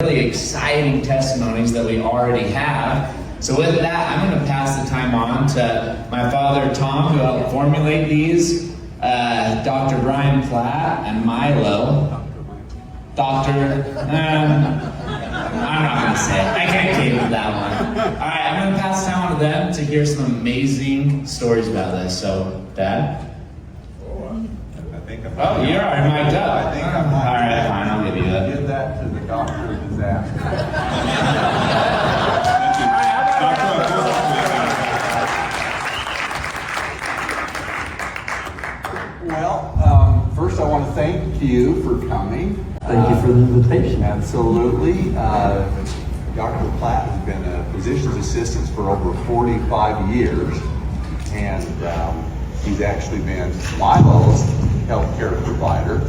really exciting testimonies that we already have. So with that, I'm going to pass the time on to my father, Tom, who helped formulate these, Dr. Brian Platt, and Milo. Doctor, I'm not going to say it. I can't keep with that one. All right, I'm going to pass the time on to them to hear some amazing stories about this. So, Dad? Oh, you're already mic'd up. I think I'm mic'd up. All right, fine, I'll give you that. Give that to the doctor of disaster. Well, first I want to thank you for coming. Thank you for the invitation. Absolutely. Dr. Platt has been a physician's assistant for over 45 years, and he's actually been Milo's healthcare provider.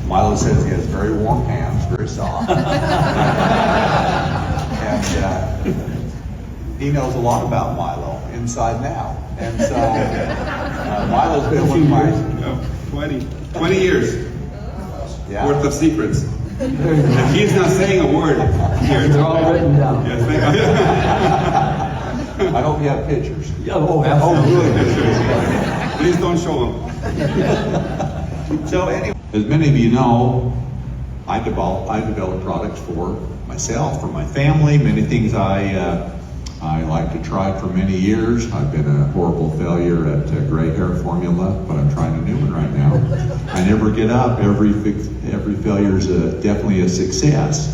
Milo says he has very warm hands, very soft. And he knows a lot about Milo, inside and out. And so Milo's been one of my... 20 years worth of secrets. And he's not saying a word here. They're all written down. Yes, thank you. I hope you have pictures. Yeah, oh, absolutely. Please don't show them. So anyway, as many of you know, I develop products for myself, for my family, many things I like to try for many years. I've been a horrible failure at gray hair formula, but I'm trying a new one right now. I never get up. Every failure is definitely a success.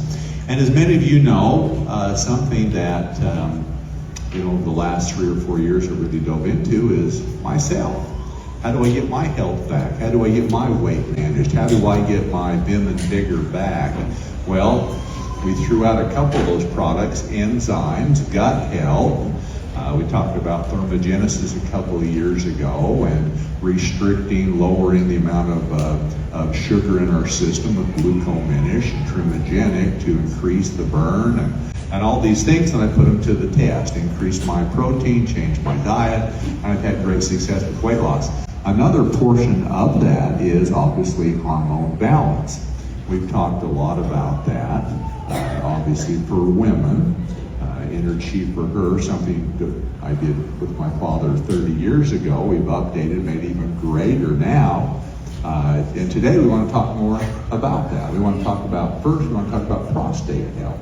And as many of you know, something that the last 3 or 4 years I really dove into is myself. How do I get my health back? How do I get my weight managed? How do I get my vim and vigor back? Well, we threw out a couple of those products, enzymes, gut health. We talked about thermogenesis a couple of years ago and restricting, lowering the amount of sugar in our system with glucominish and trimogenic to increase the burn and all these things. And I put them to the test, increased my protein, changed my diet, and I've had great success with weight loss. Another portion of that is obviously hormone balance. We've talked a lot about that. Obviously for women, Energy for Her, something that I did with my father 30 years ago. We've updated, made it even greater now. And today we want to talk more about that. We want to talk about prostate health.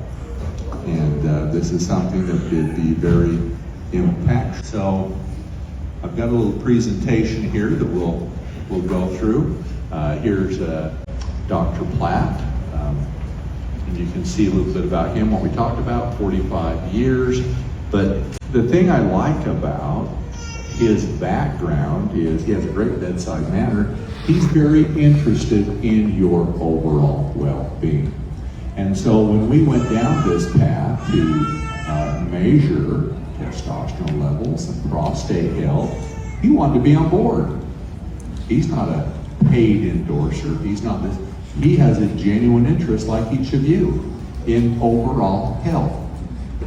And this is something that could be very impactful. So I've got a little presentation here that we'll go through. Here's Dr. Platt. And you can see a little bit about him, what we talked about, 45 years. But the thing I like about his background is he has a great bedside manner. He's very interested in your overall well-being. And so when we went down this path to measure testosterone levels and prostate health, he wanted to be on board. He's not a paid endorser. He's not this. He has a genuine interest, like each of you, in overall health.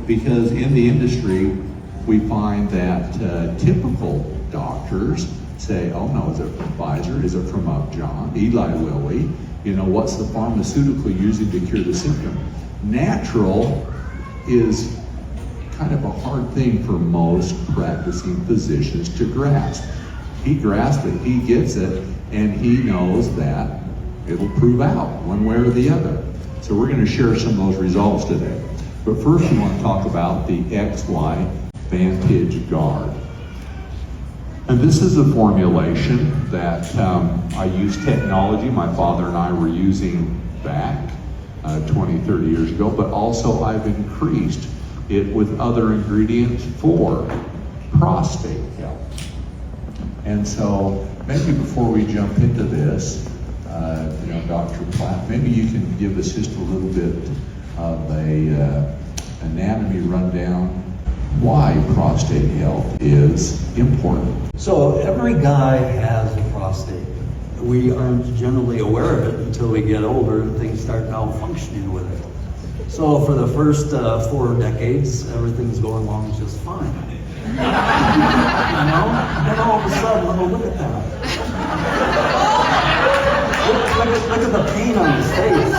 Because in the industry, we find that typical doctors say, oh no, is it from Pfizer? Is it from Upjohn? Eli Lilly? What's the pharmaceutical using to cure the symptom? Natural is kind of a hard thing for most practicing physicians to grasp. He grasps it, he gets it, and he knows that it'll prove out one way or the other. So we're going to share some of those results today. But first we want to talk about the XYVantage guard. And this is a formulation that I use technology my father and I were using back 20, 30 years ago, but also I've increased it with other ingredients for prostate health. And so maybe before we jump into this, Dr. Platt, maybe you can give us just a little bit of a anatomy rundown why prostate health is important. So every guy has a prostate. We aren't generally aware of it until we get older and things start malfunctioning with it. So for the first 4 decades, everything's going along just fine. And all of a sudden, look at that. Look at the pain on his face.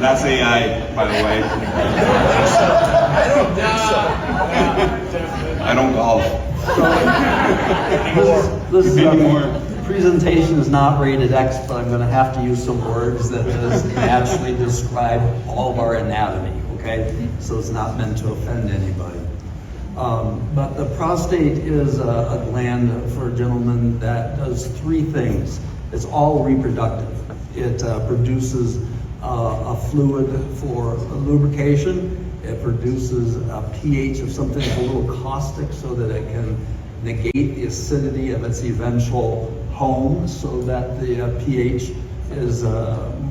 That's AI, by the way. I don't golf. This Anymore. presentation is not rated X, but I'm going to have to use some words that just naturally describe all of our anatomy, okay? So it's not meant to offend anybody. But the prostate is a gland for gentlemen that does three things. It's all reproductive. It produces a fluid for lubrication. It produces a pH of something that's a little caustic so that it can negate the acidity of its eventual home so that the pH is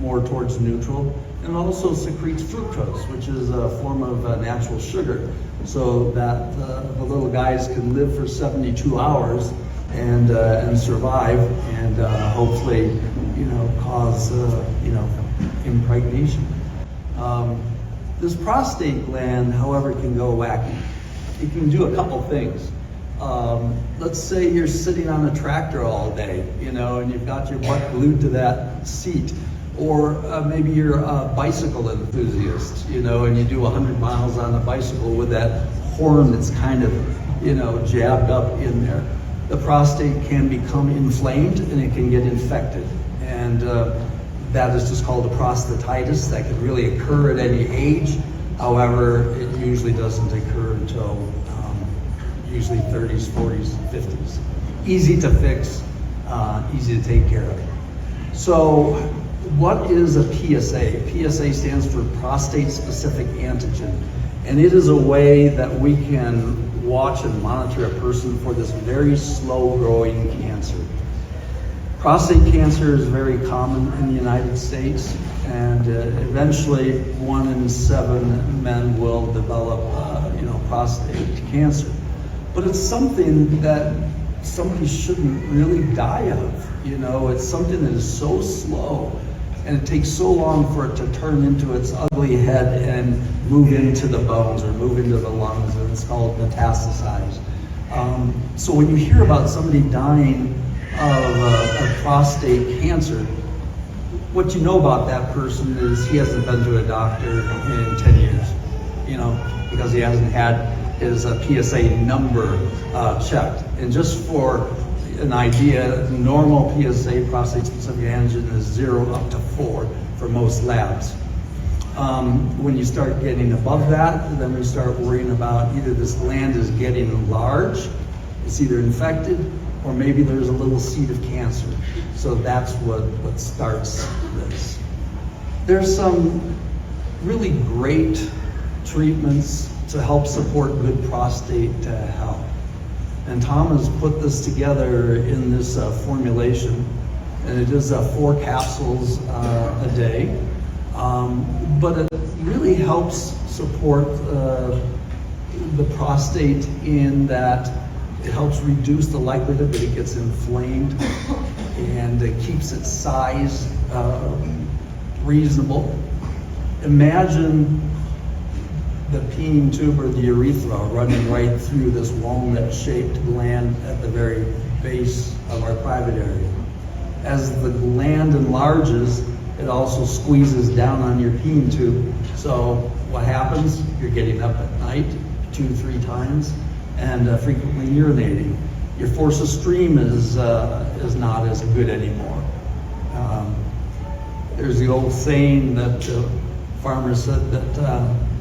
more towards neutral. And also secretes fructose, which is a form of natural sugar, so that the little guys can live for 72 hours and survive and hopefully, cause, impregnation. This prostate gland, however, can go wacky. It can do a couple things. Let's say you're sitting on a tractor all day, and you've got your butt glued to that seat. Or maybe you're a bicycle enthusiast, and you do 100 miles on a bicycle with that horn that's kind of, jabbed up in there. The prostate can become inflamed and it can get infected. And that is just called a prostatitis. That can really occur at any age. However, it usually doesn't occur until usually 30s, 40s, 50s. Easy to fix, easy to take care of. So, what is a PSA? PSA stands for prostate-specific antigen, and it is a way that we can watch and monitor a person for this very slow-growing cancer. Prostate cancer is very common in the United States, and eventually 1 in 7 men will develop, prostate cancer. But it's something that somebody shouldn't really die of. It's something that is so slow. And it takes so long for it to turn into its ugly head and move into the bones or move into the lungs, and it's called metastasize. So when you hear about somebody dying of prostate cancer, what you know about that person is he hasn't been to a doctor in 10 years, because he hasn't had his PSA number checked. And just for an idea, normal PSA, prostate-specific antigen, is 0 up to 4 for most labs. When you start getting above that, then we start worrying about either this gland is getting large, it's either infected, or maybe there's a little seed of cancer. So that's what starts this. There's some really great treatments to help support good prostate health. And Tom has put this together in this formulation, and it is 4 capsules a day. But it really helps support the prostate in that it helps reduce the likelihood that it gets inflamed, and it keeps its size reasonable. Imagine the peening tube or the urethra running right through this walnut-shaped gland at the very base of our private area. As the gland enlarges, it also squeezes down on your peening tube. So what happens? You're getting up at night 2-3 times and frequently urinating. Your force of stream is not as good anymore. There's the old saying that farmers said that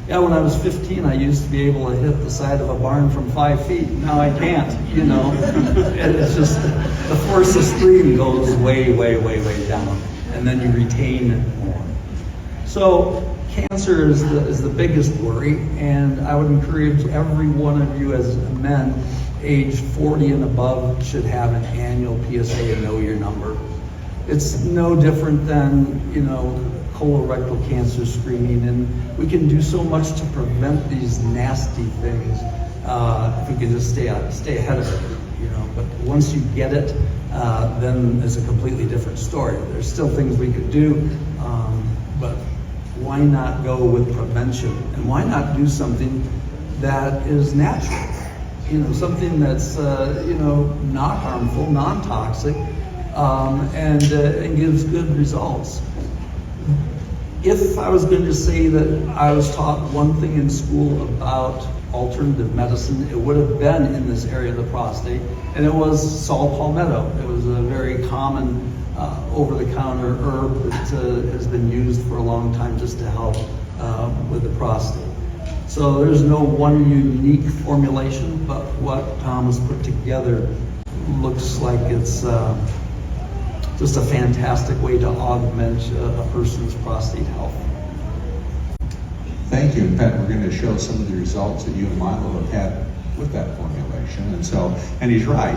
when I was 15, I used to be able to hit the side of a barn from 5 feet. Now I can't, And it's just, the force of stream goes way, way, way, way down. And then you retain it more. So cancer is the biggest worry. And I would encourage every one of you as men, age 40 and above, should have an annual PSA and know your number. It's no different than, colorectal cancer screening, and we can do so much to prevent these nasty things if we can just stay ahead of it, But once you get it, then it's a completely different story. There's still things we could do, but why not go with prevention? And why not do something that is natural? Something that's not harmful, non-toxic, and gives good results. If I was going to say that I was taught one thing in school about alternative medicine, it would have been in this area of the prostate, and it was saw palmetto. It was a very common over-the-counter herb that has been used for a long time just to help with the prostate. So there's no one unique formulation, but what Tom has put together looks like it's just a fantastic way to augment a person's prostate health. Thank you. In fact, we're going to show some of the results that you and Milo have had with that formulation. And he's right.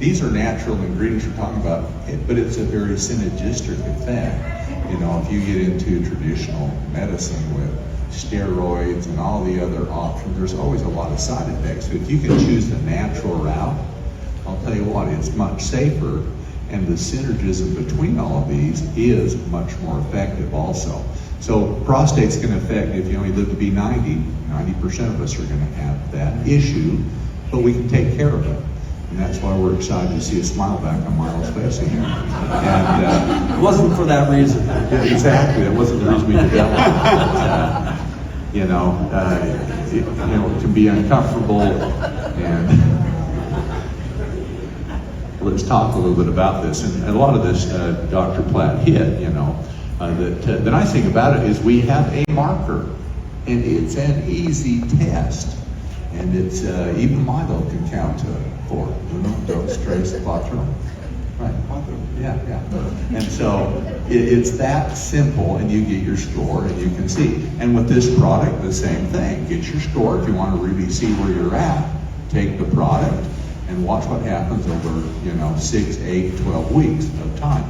These are natural ingredients you're talking about, but it's a very synergistic effect. You know, if you get into traditional medicine with steroids and all the other options, there's always a lot of side effects. So if you can choose the natural route, I'll tell you what, it's much safer, and the synergism between all of these is much more effective also. So prostate's going to affect, if you only live to be 90% of us are going to have that issue, but we can take care of it. And that's why we're excited to see a smile back on Milo's face again. And It wasn't for that reason. yeah, exactly, that wasn't the reason we developed it. It can be uncomfortable, and let's talk a little bit about this. And a lot of this, Dr. Platt hit, the nice thing about it is we have a marker, and it's an easy test. And it's, even Milo can count to 4. Uno, dos, tres, cuatro. Right, cuatro. Yeah. And so it's that simple, and you get your score, and you can see. And with this product, the same thing. Get your score. If you want to really see where you're at, take the product and watch what happens over, 6, 8, 12 weeks of time.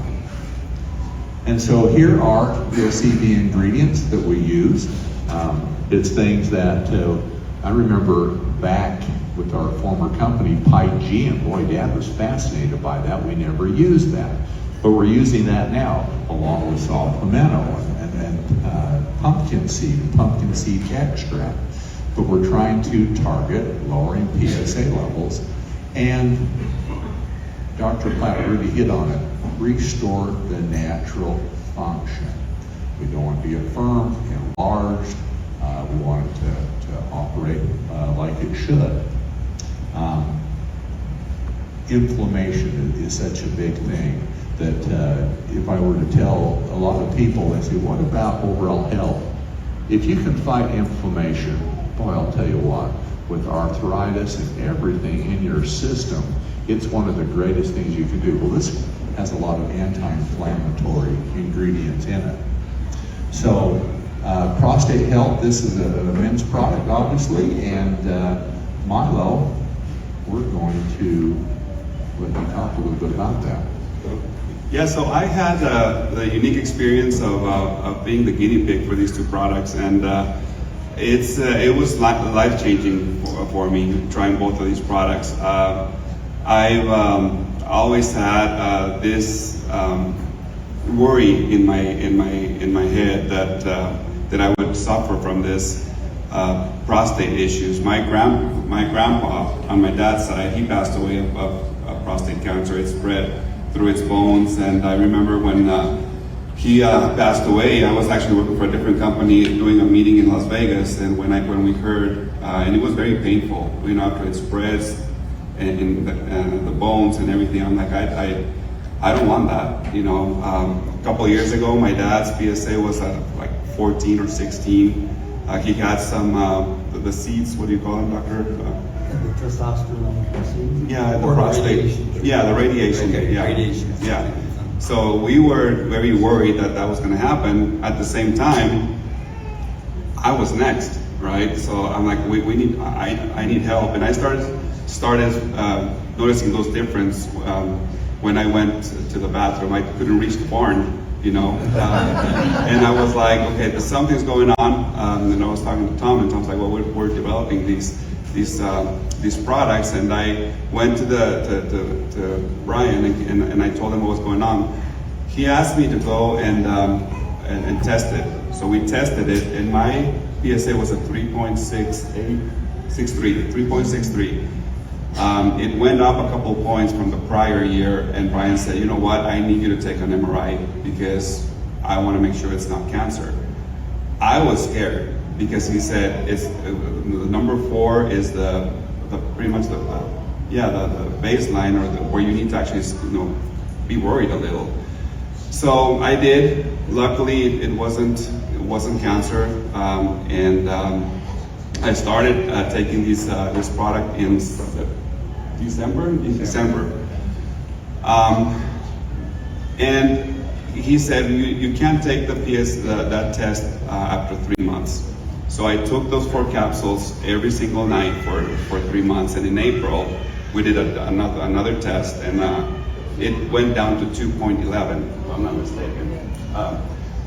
And so here are the CV ingredients that we use. It's things that I remember back with our former company, Pi-G, and boy, Dad was fascinated by that. We never used that. But we're using that now, along with saw palmetto and pumpkin seed extract. But we're trying to target lowering PSA levels. And Dr. Platt really hit on it. Restore the natural function. We don't want to be affirmed, enlarged. We want it to operate like it should. Inflammation is such a big thing that if I were to tell a lot of people, they say, what about overall health? If you can fight inflammation, boy, I'll tell you what, with arthritis and everything in your system, it's one of the greatest things you can do. Well, this has a lot of anti-inflammatory ingredients in it. So, prostate health, this is a men's product, obviously, and Milo, we're going to let you talk a little bit about that. Yeah, so I had the unique experience of being the guinea pig for these two products, and it was life-changing for me trying both of these products. I've always had this worry in my head that I would suffer from this prostate issues. My grandpa on my dad's side, he passed away of prostate cancer. It spread through his bones, and I remember when he passed away, I was actually working for a different company doing a meeting in Las Vegas, and when we heard, and it was very painful, after it spreads in the bones and everything. I'm like, I don't want that. A couple of years ago, my dad's PSA was at like 14 or 16. He had some the seeds. What do you call them, doctor? The testosterone. Yeah, the or prostate. Radiation. Yeah, the radiation. Okay, yeah. radiation. Yeah. So we were very worried that was going to happen. At the same time, I was next, right? So I'm like, I need help, and I started noticing those differences when I went to the bathroom. I couldn't reach the barn, and I was like, okay, something's going on. And I was talking to Tom, and Tom's like, well, we're developing these products, and I went to Brian and I told him what was going on. He asked me to go and test it. So we tested it, and my PSA was a 3.63. It went up a couple points from the prior year, and Brian said, you know what, I need you to take an MRI because I want to make sure it's not cancer. I was scared because he said it's the number 4 is the pretty much the baseline, or where you need to actually be worried a little. So I did. Luckily, it wasn't cancer, and I started taking this product in December. And he said you can't take that test after 3 months. So I took those 4 capsules every single night for 3 months, and in April we did another test, and it went down to 2.11, if I'm not mistaken,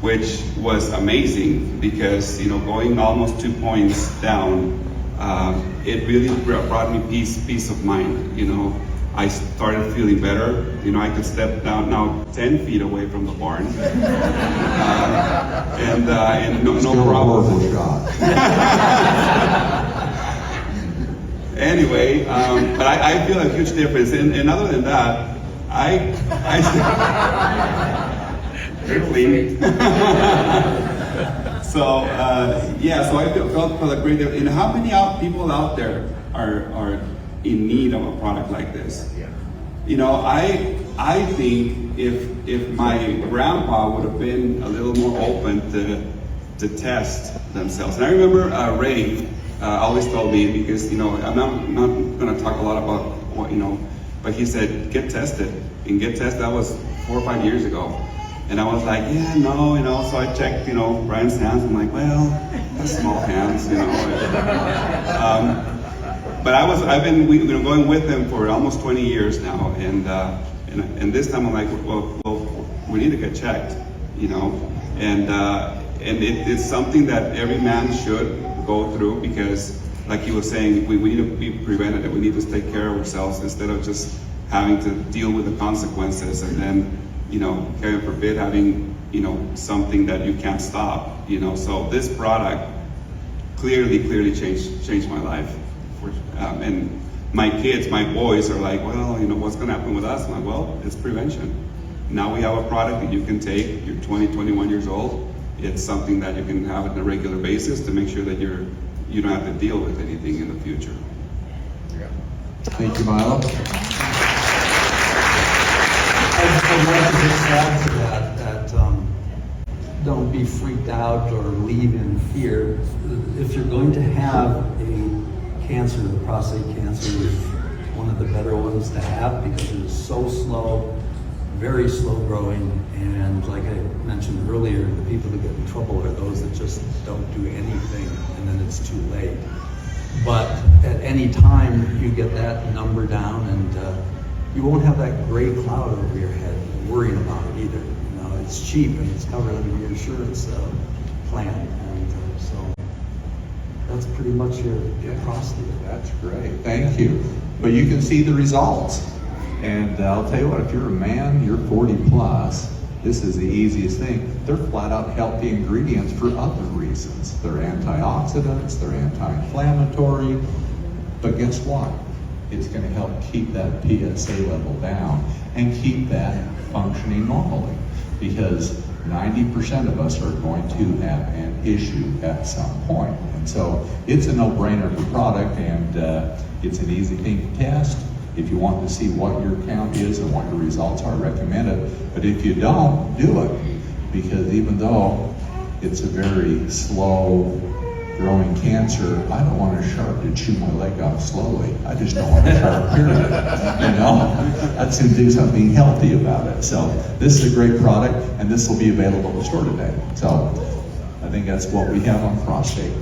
which was amazing because going almost 2 points down, it really brought me peace of mind. I started feeling better. I could step down now 10 feet away from the barn, and no problem. Horrible shot. Anyway, but I feel a huge difference, and other than that, you're clean. So so I felt a great difference. And how many people out there are in need of a product like this? I think if my grandpa would have been a little more open to test themselves. And I remember Ray always told me, because I'm not going to talk a lot about what but he said get tested. And get tested, that was 4 or 5 years ago. And I was like, so I checked, Brian's hands. I'm like, well, that's small hands, But I've been going with him for almost 20 years now, and this time I'm like, well, we need to get checked, and it's something that every man should go through, because, like he was saying, we need to be preventative. We need to take care of ourselves instead of just having to deal with the consequences, and then, heaven forbid, having something that you can't stop. So this product clearly changed my life. And my boys are like, well, what's going to happen with us? I'm like, well, it's prevention. Now we have a product that you can take. You're 20, 21 years old. It's something that you can have on a regular basis to make sure that you don't have to deal with anything in the future. Thank you, Milo. I'd like to just add to that don't be freaked out or leave in fear. If you're going to have a cancer, the prostate cancer is one of the better ones to have because it is so slow, very slow growing, and like I mentioned earlier, the people that get in trouble are those that just don't do anything and then it's too late. But at any time you get that number down, and you won't have that gray cloud over your head worrying about it either. It's cheap and it's covered under your insurance plan, and so that's pretty much your prostate. That's great. Thank you. But you can see the results. And I'll tell you what, if you're a man, you're 40 plus, this is the easiest thing. They're flat out healthy ingredients for other reasons. They're antioxidants, they're anti-inflammatory. But guess what? It's going to help keep that PSA level down and keep that functioning normally. Because 90% of us are going to have an issue at some point. And so it's a no-brainer for product, and it's an easy thing to test. If you want to see what your count is and what your results are, recommend it. But if you don't, do it. Because even though it's a very slow growing cancer, I don't want a shark to chew my leg off slowly. I just don't want a shark, period. That's going to do something healthy about it. So this is a great product, and this will be available in the store today. So I think that's what we have on prostate.